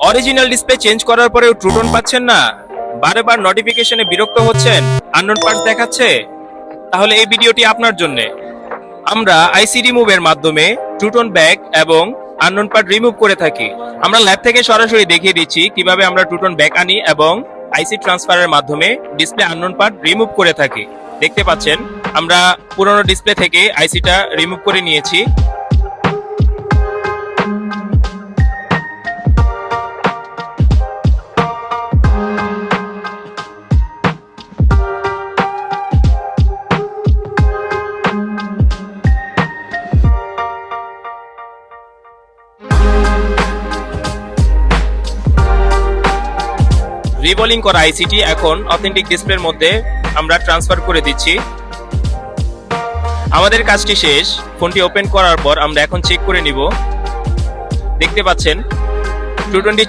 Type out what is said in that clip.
Original display change করার পরেও True Tone পাচ্ছেন না? বারে বার নোটিফিকেশনে বিরক্ত হচ্ছেন? আননোন পার্টস দেখাচ্ছে? তাহলে এই ভিডিওটি আপনার জন্য। আমরা আইসি রিমুভের মাধ্যমে ট্রুটন ব্যাগ এবং আননোন পার্ট রিমুভ করে থাকি। আমরা ল্যাব থেকে সরাসরি দেখিয়ে দিচ্ছি কিভাবে আমরা ট্রুটন ব্যাগ আনি এবং আইসি ট্রান্সফারের মাধ্যমে ডিসপ্লে আননোন পার্ট রিমুভ করে থাকি। দেখতে পাচ্ছেন আমরা পুরনো ডিসপ্লে থেকে আইসিটা রিমুভ করে নিয়েছি। রিবোলিং করা আইসিটি এখন অথেন্টিক ডিসপ্লের মধ্যে আমরা ট্রান্সফার করে দিচ্ছি। আমাদের কাজটি শেষ। ফোনটি ওপেন করার পর আমরা এখন চেক করে নিব। দেখতে পাচ্ছেন ট্রুটনটি